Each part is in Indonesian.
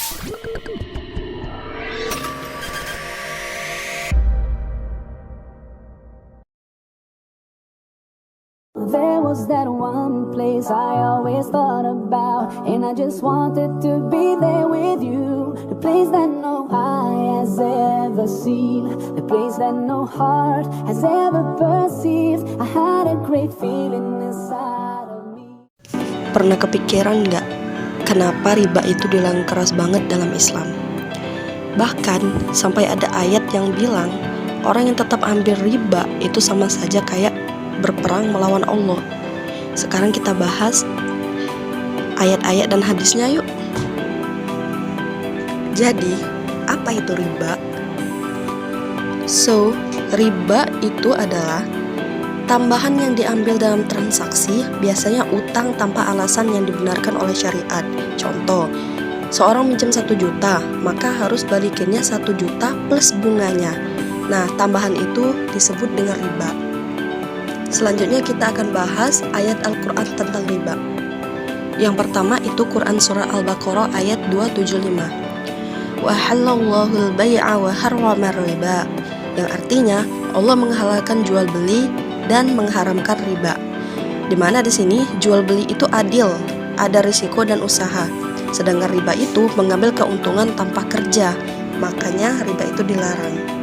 There was that one place I always thought about, and I just wanted to be there with you. The place that no eye has ever seen, the place that no heart has ever perceived. I had a great feeling inside of me. Pernah kepikiran nggak kenapa riba itu dilarang keras banget dalam Islam? Bahkan sampai ada ayat yang bilang orang yang tetap ambil riba itu sama saja kayak berperang melawan Allah. Sekarang kita bahas ayat-ayat dan hadisnya yuk. Jadi, apa itu riba? Riba itu adalah tambahan yang diambil dalam transaksi, biasanya utang tanpa alasan yang dibenarkan oleh syariat. Contoh, seorang minjem 1 juta, maka harus balikinnya 1 juta plus bunganya. Nah, tambahan itu disebut dengan riba. Selanjutnya kita akan bahas ayat Al-Quran tentang riba. Yang pertama itu Quran Surah Al-Baqarah ayat 275. Wa halallahu al-bai'a wa harrama riba. Yang artinya Allah menghalalkan jual beli dan mengharamkan riba. Dimana di sini jual beli itu adil, ada risiko dan usaha. Sedangkan riba itu mengambil keuntungan tanpa kerja. Makanya riba itu dilarang.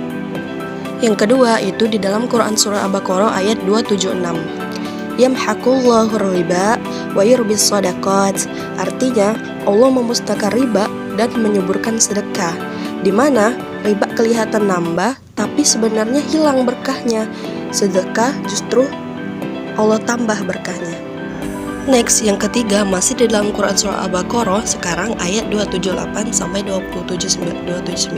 Yang kedua itu di dalam Quran Surah Al-Baqarah ayat 276. Yamhaqullahu riba wa yurbis shadaqat. Artinya Allah memusnahkan riba dan menyuburkan sedekah. Di mana riba kelihatan nambah tapi sebenarnya hilang berkahnya. Sedekah justru Allah tambah berkahnya. Next, yang ketiga masih di dalam Quran Surah Al-Baqarah, sekarang ayat 278 sampai 279.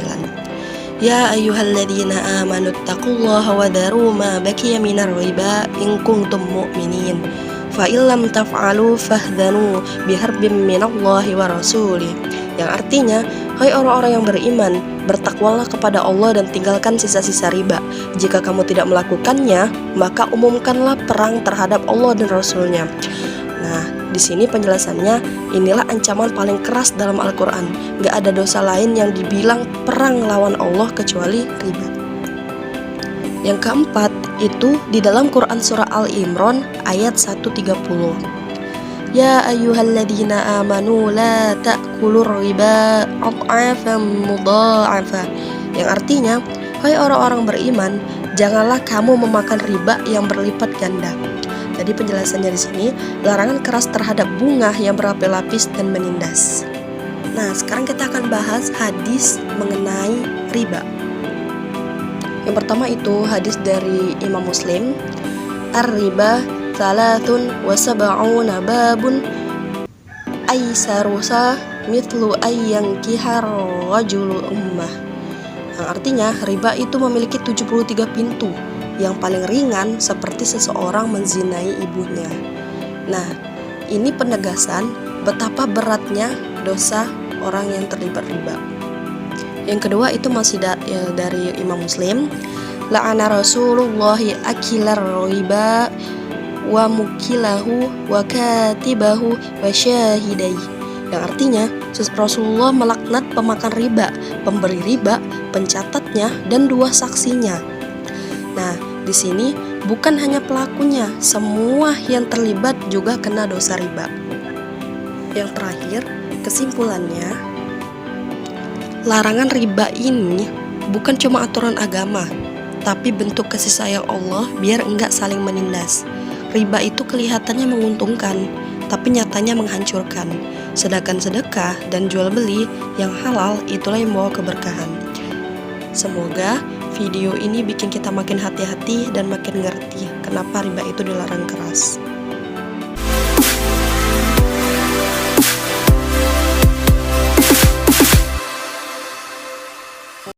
Ya ayyuhalladzina amanu taqullaha wa daru ma baqiya minar riba in kuntum mu'minin. Fa illam taf'alu fahdhanu biharbin minallahi wa rasulih. Yang artinya, hai orang-orang yang beriman, bertakwalah kepada Allah dan tinggalkan sisa-sisa riba. Jika kamu tidak melakukannya, maka umumkanlah perang terhadap Allah dan Rasulnya. Nah, di sini penjelasannya, inilah ancaman paling keras dalam Al-Quran. Gak ada dosa lain yang dibilang perang lawan Allah kecuali riba. Yang keempat, itu di dalam Quran Surah Al-Imran ayat 130. Ya ayyuhalladzina amanu la ta'kulur riba ad'afan mudha'afa. Yang artinya, hai orang-orang beriman, janganlah kamu memakan riba yang berlipat ganda. Jadi penjelasannya di sini, larangan keras terhadap bunga yang berlapis-lapis dan menindas. Nah, sekarang kita akan bahas hadis mengenai riba. Yang pertama itu hadis dari Imam Muslim. Ar-riba thalathun wa sab'una babun aisarusa mithlu ayyankihar rajulu ummah. Yang artinya, riba itu memiliki 73 pintu. Yang paling ringan seperti seseorang menzinai ibunya. Nah, ini penegasan betapa beratnya dosa orang yang terlibat riba. Yang kedua itu masih dari Imam Muslim. La'ana Rasulullahi akilar riba wa mukilahu wa katibahu wa syahidai. Yang artinya Rasulullah melaknat pemakan riba, pemberi riba, pencatatnya, dan 2 saksinya. Nah, di sini bukan hanya pelakunya, semua yang terlibat juga kena dosa riba. Yang terakhir, kesimpulannya, larangan riba ini bukan cuma aturan agama, tapi bentuk kasih sayang Allah biar enggak saling menindas. Riba itu kelihatannya menguntungkan, tapi nyatanya menghancurkan. Sedangkan sedekah dan jual beli yang halal itulah yang membawa keberkahan. Semoga video ini bikin kita makin hati-hati dan makin ngerti kenapa riba itu dilarang keras.